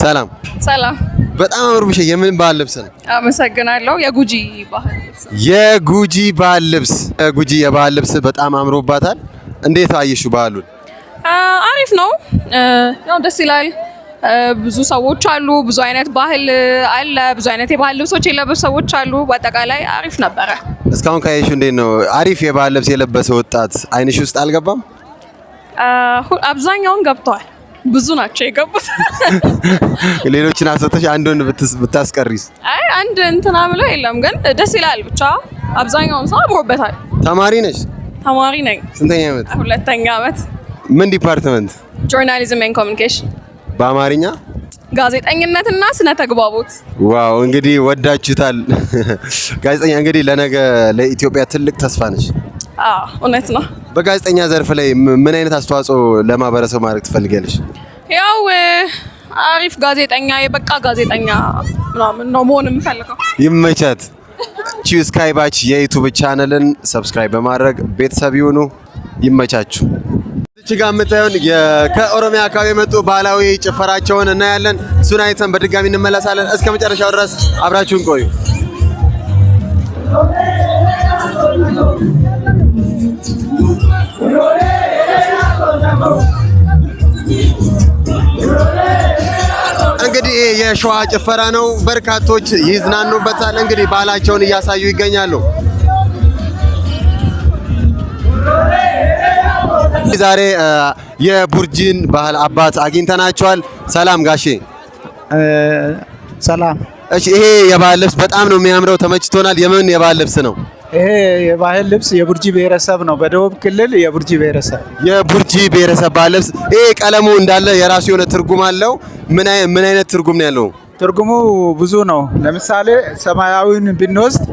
ሰላም ሰላም በጣም አምሮብሽ። የምን ባህል ልብስ ነው? አመሰግናለሁ። የጉጂ ባህል ልብስ። የጉጂ ባህል ልብስ። የጉጂ የባህል ልብስ በጣም አምሮባታል። እንዴት አየሽው ባህሉን? አሪፍ ነው። ያው ደስ ይላል። ብዙ ሰዎች አሉ፣ ብዙ አይነት ባህል አለ፣ ብዙ አይነት የባህል ልብሶች የለበሱ ሰዎች አሉ። በአጠቃላይ አሪፍ ነበረ። እስካሁን ካየሽው እንዴት ነው? አሪፍ የባህል ልብስ የለበሰ ወጣት አይንሽ ውስጥ አልገባም? አብዛኛውን ገብተዋል። ብዙ ናቸው የገቡት። ሌሎችን አሰተሽ አንዱን ብታስቀሪስ? አይ አንድ እንትና ብሎ የለም፣ ግን ደስ ይላል። ብቻ አብዛኛውን ሰው አምሮበታል። ተማሪ ነሽ? ተማሪ ነኝ። ስንተኛ ዓመት? ሁለተኛ ዓመት። ምን ዲፓርትመንት? ጆርናሊዝም ኤንድ ኮሚኒኬሽን። በአማርኛ ጋዜጠኝነትና ስነ ተግባቦት። ዋው እንግዲህ ወዳችሁታል። ጋዜጠኛ እንግዲህ ለነገ ለኢትዮጵያ ትልቅ ተስፋ ነሽ። እውነት ነው። በጋዜጠኛ ዘርፍ ላይ ምን አይነት አስተዋጽኦ ለማህበረሰቡ ማድረግ ትፈልጊያለሽ? ያው አሪፍ ጋዜጠኛ፣ የበቃ ጋዜጠኛ ምናምን ነው መሆን የምፈልገው። ይመቻት። ቺው ስካይ ባች የዩቲዩብ ቻናልን ሰብስክራይብ በማድረግ ቤተሰብ ይሁኑ። ይመቻችሁ። እዚህ ጋር የምታዩን ከኦሮሚያ አካባቢ የመጡ ባህላዊ ጭፈራቸውን እናያለን። እሱን አይተን በድጋሚ እንመለሳለን። እስከ መጨረሻው ድረስ አብራችሁን ቆዩ። እንግዲህ የሸዋ ጭፈራ ነው። በርካቶች ይዝናኑበታል። እንግዲህ ባህላቸውን እያሳዩ ይገኛሉ። ዛሬ የቡርጂን ባህል አባት አግኝተናቸዋል። ሰላም ጋሼ። ሰላም። እሺ፣ ይሄ የባህል ልብስ በጣም ነው የሚያምረው፣ ተመችቶናል። የምን የባህል ልብስ ነው? ይሄ የባህል ልብስ የቡርጂ ብሔረሰብ ነው። በደቡብ ክልል የቡርጂ ብሔረሰብ ባህል ልብስ። ይሄ ቀለሙ እንዳለ የራሱ የሆነ ትርጉም አለው። ምን አይነት ትርጉም ነው ያለው? ትርጉሙ ብዙ ነው። ለምሳሌ ሰማያዊን ብንወስድ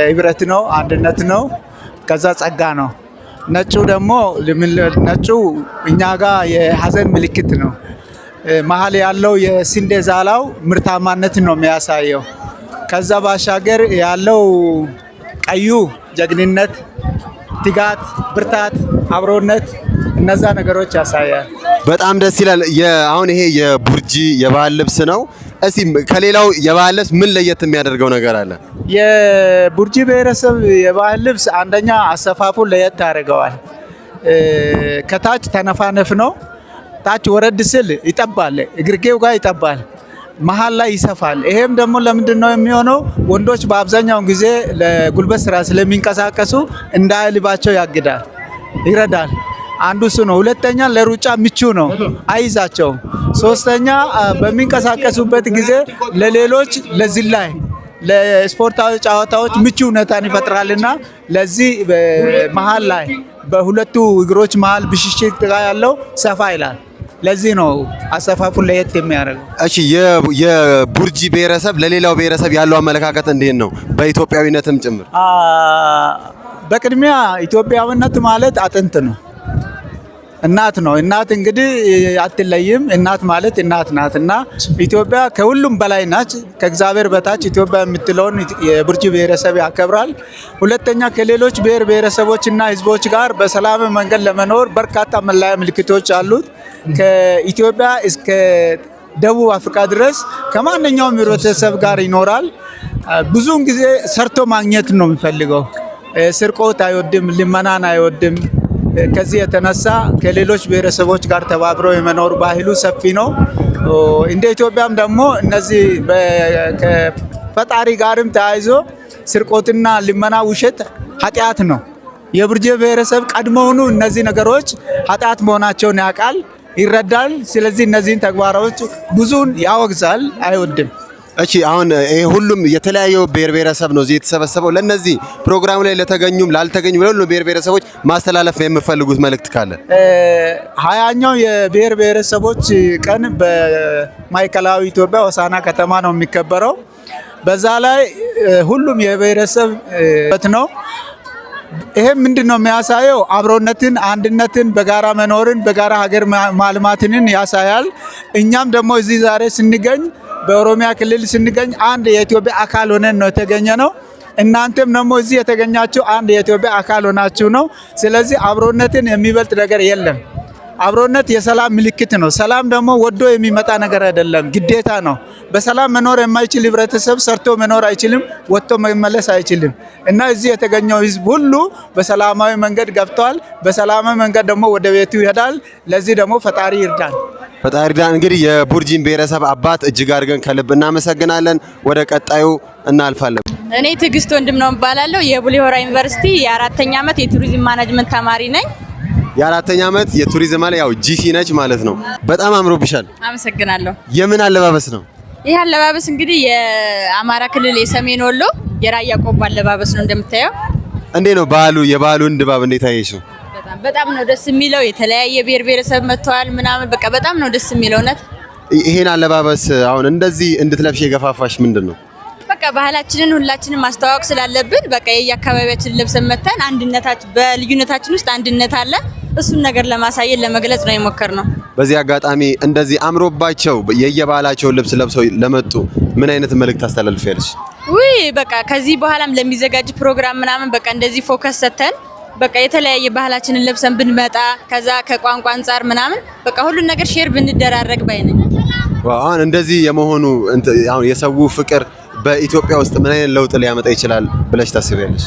ህብረት ነው፣ አንድነት ነው፣ ከዛ ጸጋ ነው። ነጩ ደግሞ ነጩ እኛ ጋር የሀዘን ምልክት ነው። መሀል ያለው የስንዴ ዛላው ምርታማነትን ነው የሚያሳየው። ከዛ ባሻገር ያለው ቀዩ ጀግንነት፣ ትጋት፣ ብርታት፣ አብሮነት እነዛ ነገሮች ያሳያል። በጣም ደስ ይላል። አሁን ይሄ የቡርጂ የባህል ልብስ ነው። እስቲ ከሌላው የባህል ልብስ ምን ለየት የሚያደርገው ነገር አለ? የቡርጂ ብሔረሰብ የባህል ልብስ አንደኛ አሰፋፉን ለየት ያደርገዋል። ከታች ተነፋነፍ ነው። ታች ወረድ ስል ይጠባል፣ እግርጌው ጋር ይጠባል፣ መሀል ላይ ይሰፋል። ይሄም ደግሞ ለምንድን ነው የሚሆነው? ወንዶች በአብዛኛው ጊዜ ለጉልበት ስራ ስለሚንቀሳቀሱ እንዳይልባቸው ያግዳል፣ ይረዳል። አንዱ እሱ ነው። ሁለተኛ ለሩጫ ምቹ ነው፣ አይዛቸውም። ሶስተኛ በሚንቀሳቀሱበት ጊዜ ለሌሎች ለዝላይ ለስፖርታዊ ጨዋታዎች ምቹ ሁኔታን ይፈጥራልና ለዚህ መሀል ላይ በሁለቱ እግሮች መሀል ብሽሽት ጋር ያለው ሰፋ ይላል። ለዚህ ነው አሰፋፉን ለየት የሚያደርገው። እሺ፣ የቡርጂ ብሔረሰብ ለሌላው ብሔረሰብ ያለው አመለካከት እንዴት ነው? በኢትዮጵያዊነትም ጭምር። በቅድሚያ ኢትዮጵያዊነት ማለት አጥንት ነው፣ እናት ነው። እናት እንግዲህ አትለይም። እናት ማለት እናት ናት እና ኢትዮጵያ ከሁሉም በላይ ናች። ከእግዚአብሔር በታች ኢትዮጵያ የምትለውን የቡርጂ ብሔረሰብ ያከብራል። ሁለተኛ ከሌሎች ብሔር ብሔረሰቦችና ሕዝቦች ጋር በሰላም መንገድ ለመኖር በርካታ መለያ ምልክቶች አሉት። ከኢትዮጵያ እስከ ደቡብ አፍሪካ ድረስ ከማንኛውም ህብረተሰብ ጋር ይኖራል። ብዙውን ጊዜ ሰርቶ ማግኘት ነው የሚፈልገው። ስርቆት አይወድም፣ ልመናን አይወድም። ከዚህ የተነሳ ከሌሎች ብሔረሰቦች ጋር ተባብሮ የመኖር ባህሉ ሰፊ ነው። እንደ ኢትዮጵያም ደግሞ እነዚህ ከፈጣሪ ጋርም ተያይዞ ስርቆትና ልመና፣ ውሸት ኃጢአት ነው። የቡርጂ ብሔረሰብ ቀድሞውኑ እነዚህ ነገሮች ኃጢአት መሆናቸውን ያውቃል፣ ይረዳል። ስለዚህ እነዚህን ተግባራዎች ብዙን ያወግዛል፣ አይወድም። እሺ፣ አሁን ይሄ ሁሉም የተለያዩ ብሔር ብሔረሰብ ነው እዚህ የተሰበሰበው። ለነዚህ ፕሮግራም ላይ ለተገኙም ላልተገኙም ለሁሉም ብሔር ብሔረሰቦች ማስተላለፍ የምፈልጉት መልእክት ካለ? 20ኛው የብሔር ብሔረሰቦች ቀን በማዕከላዊ ኢትዮጵያ ሆሳዕና ከተማ ነው የሚከበረው። በዛ ላይ ሁሉም የብሔረሰብ ነው። ይሄም ምንድን ነው የሚያሳየው? አብሮነትን፣ አንድነትን፣ በጋራ መኖርን፣ በጋራ ሀገር ማልማትን ያሳያል። እኛም ደግሞ እዚህ ዛሬ ስንገኝ በኦሮሚያ ክልል ስንገኝ አንድ የኢትዮጵያ አካል ሆነን ነው የተገኘ ነው። እናንተም ደግሞ እዚህ የተገኛችሁ አንድ የኢትዮጵያ አካል ሆናችሁ ነው። ስለዚህ አብሮነትን የሚበልጥ ነገር የለም። አብሮነት የሰላም ምልክት ነው። ሰላም ደግሞ ወዶ የሚመጣ ነገር አይደለም፣ ግዴታ ነው። በሰላም መኖር የማይችል ህብረተሰብ ሰርቶ መኖር አይችልም፣ ወጥቶ መመለስ አይችልም። እና እዚህ የተገኘው ህዝብ ሁሉ በሰላማዊ መንገድ ገብቷል። በሰላማዊ መንገድ ደግሞ ወደ ቤቱ ይሄዳል። ለዚህ ደግሞ ፈጣሪ ይርዳል። ፈጣሪ ይርዳን። እንግዲህ የቡርጂን ብሔረሰብ አባት እጅግ አድርገን ከልብ እናመሰግናለን። ወደ ቀጣዩ እናልፋለን። እኔ ትዕግስት ወንድም ነው እባላለሁ። የቡሌ ሆራ ዩኒቨርሲቲ የ4ኛ ዓመት የቱሪዝም ማኔጅመንት ተማሪ ነኝ። የ4ኛ ዓመት የቱሪዝም ማለት ያው ጂሲ ነች ማለት ነው። በጣም አምሮብሻል። አመሰግናለሁ። የምን አለባበስ ነው? ይህ አለባበስ እንግዲህ የአማራ ክልል የሰሜን ወሎ የራያ ቆቦ አለባበስ ነው። እንደምታየው እንዴት ነው ባህሉ? የባህሉን ድባብ እንዴት አየሽው? በጣም ነው ደስ የሚለው። የተለያየ ብሔር ብሔረሰብ መጥተዋል ምናምን በቃ በጣም ነው ደስ የሚለው። እውነት ይሄን አለባበስ አሁን እንደዚህ እንድትለብሽ የገፋፋሽ ምንድን ነው? በቃ ባህላችንን ሁላችንም ማስተዋወቅ ስላለብን በቃ የየአካባቢያችን ልብስን መተን አንድነታችን በልዩነታችን ውስጥ አንድነት አለ። እሱን ነገር ለማሳየት ለመግለጽ ነው የሞከርነው። በዚህ አጋጣሚ እንደዚህ አምሮባቸው የየባህላቸውን ልብስ ለብሰው ለመጡ ምን አይነት መልእክት ታስተላልፊያለሽ? ውይ በቃ ከዚህ በኋላም ለሚዘጋጅ ፕሮግራም ምናምን በቃ እንደዚህ ፎከስ ሰተን በቃ የተለያየ ባህላችንን ለብሰን ብንመጣ ከዛ ከቋንቋ አንፃር ምናምን በቃ ሁሉን ነገር ሼር ብንደራረግ ባይ ነኝ። አሁን እንደዚህ የመሆኑ አሁን የሰው ፍቅር በኢትዮጵያ ውስጥ ምን አይነት ለውጥ ሊያመጣ ይችላል ብለሽ ታስቢያለሽ?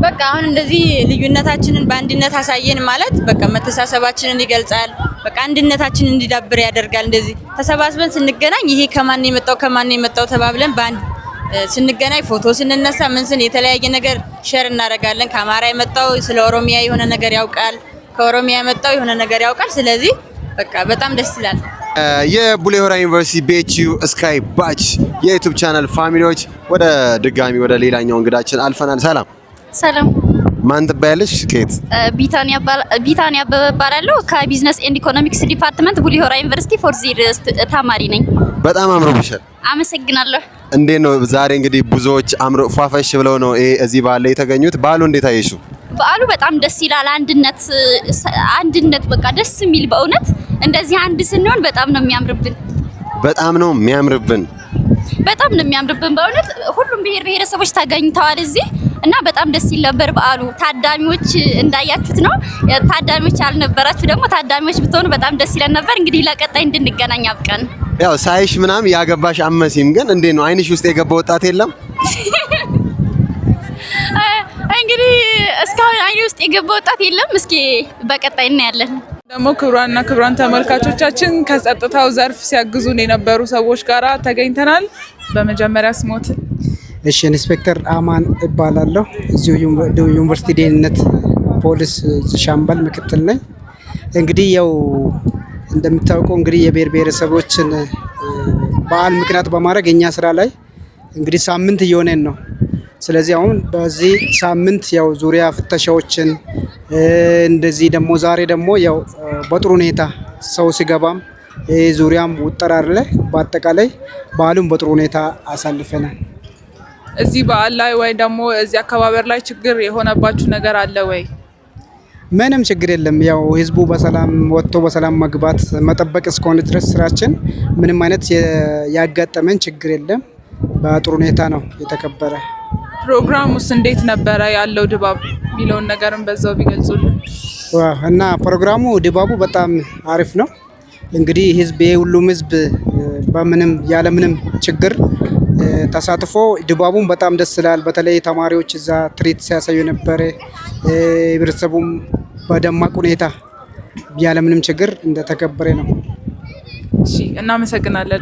በቃ አሁን እንደዚህ ልዩነታችንን በአንድነት አሳየን ማለት በቃ መተሳሰባችንን ይገልጻል። በቃ አንድነታችንን እንዲዳብር ያደርጋል። እንደዚህ ተሰባስበን ስንገናኝ ይሄ ከማን የመጣው ተባብለን በአንድ ስንገናኝ ፎቶ ስንነሳ የተለያየ ነገር ሼር እናደርጋለን። ከአማራ የመጣው ስለ ኦሮሚያ የሆነ ነገር ያውቃል፣ ከኦሮሚያ የመጣው የሆነ ነገር ያውቃል። ስለዚህ በቃ በጣም ደስ ይላል። የቡሌ ሆራ ዩኒቨርሲቲ ቤችዩ ስካይ ባች የዩቲዩብ ቻናል ፋሚሊዎች ወደ ድጋሚ ወደ ሌላኛው እንግዳችን አልፈናል። ሰላም ሰላም። ማን ትባያለሽ? ከየት? ቢታንያ አበበ እባላለሁ። ከቢዝነስ ኤንድ ኢኮኖሚክስ ዲፓርትመንት ቡሌ ሆራ ዩኒቨርሲቲ ፎርዝ ይር ተማሪ ነኝ። በጣም አምሮብሻል። አመሰግናለሁ። እንዴት ነው ዛሬ እንግዲህ ብዙዎች አምሮ ፏፈሽ ብለው ነው እዚህ በዓል ላይ የተገኙት። በዓሉ እንዴት አየሽው? በዓሉ በጣም ደስ ይላል። አንድነት በቃ ደስ የሚል በእውነት እንደዚህ አንድ ስንሆን በጣም ነው የሚያምርብን። በጣም ነው የሚያምርብን በእውነት ሁሉም ብሔር ብሔረሰቦች ተገኝተዋል እዚህ እና በጣም ደስ ይል ነበር በዓሉ። ታዳሚዎች እንዳያችሁት ነው። ታዳሚዎች ያልነበራችሁ ደግሞ ታዳሚዎች ብትሆኑ በጣም ደስ ይለን ነበር። እንግዲህ ለቀጣይ እንድንገናኝ አብቀን። ያው ሳይሽ ምናምን ያገባሽ አመሲም ግን እንዴት ነው አይንሽ ውስጥ የገባ ወጣት የለም? እንግዲህ እስካሁን አይኔ ውስጥ የገባ ወጣት የለም። እስኪ በቀጣይ እናያለን። ደግሞ ክቡራንና ክቡራን ተመልካቾቻችን ከጸጥታው ዘርፍ ሲያግዙን የነበሩ ሰዎች ጋራ ተገኝተናል። በመጀመሪያ ስሞት። እሺ፣ ኢንስፔክተር አማን እባላለሁ። እዚሁ ዩኒቨርሲቲ ደህንነት ፖሊስ ሻምበል ምክትል ነኝ። እንግዲህ ያው እንደምታውቀው እንግዲህ የብሔር ብሔረሰቦችን በዓል ምክንያት በማድረግ እኛ ስራ ላይ እንግዲህ ሳምንት እየሆነን ነው። ስለዚህ አሁን በዚህ ሳምንት ያው ዙሪያ ፍተሻዎችን እንደዚህ ደግሞ ዛሬ ደግሞ ያው በጥሩ ሁኔታ ሰው ሲገባም ዙሪያም ውጠራር ላይ በአጠቃላይ በዓሉን በጥሩ ሁኔታ አሳልፈናል። እዚህ በዓል ላይ ወይ ደግሞ እዚህ አካባቢ ላይ ችግር የሆነባችሁ ነገር አለ ወይ? ምንም ችግር የለም። ያው ህዝቡ በሰላም ወጥቶ በሰላም መግባት መጠበቅ እስከሆነ ድረስ ስራችን ምንም አይነት ያጋጠመን ችግር የለም። በጥሩ ሁኔታ ነው የተከበረ። ፕሮግራሙስ እንዴት ነበረ ያለው ድባብ የሚለውን ነገርም በዛው ቢገልጹልን። እና ፕሮግራሙ ድባቡ በጣም አሪፍ ነው። እንግዲህ ሁሉም ህዝብ በምንም ያለምንም ችግር ተሳትፎ ድባቡም በጣም ደስ ይላል። በተለይ ተማሪዎች እዛ ትርኢት ሲያሳዩ ነበር። ህብረተሰቡም በደማቅ ሁኔታ ያለምንም ችግር እንደተከበረ ነው። እሺ፣ እናመሰግናለን።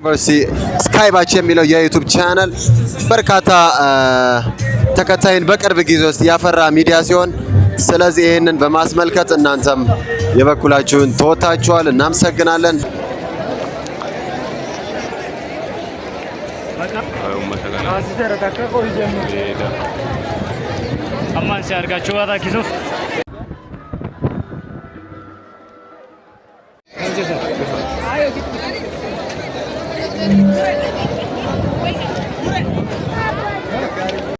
ዩኒቨርሲቲ ስካይ ባች የሚለው የዩቲዩብ ቻናል በርካታ ተከታይን በቅርብ ጊዜ ውስጥ ያፈራ ሚዲያ ሲሆን ስለዚህ ይህንን በማስመልከት እናንተም የበኩላችሁን ተወጣችኋል። እናመሰግናለን። አማን ሲያርጋችሁ ባታ ኪሱፍ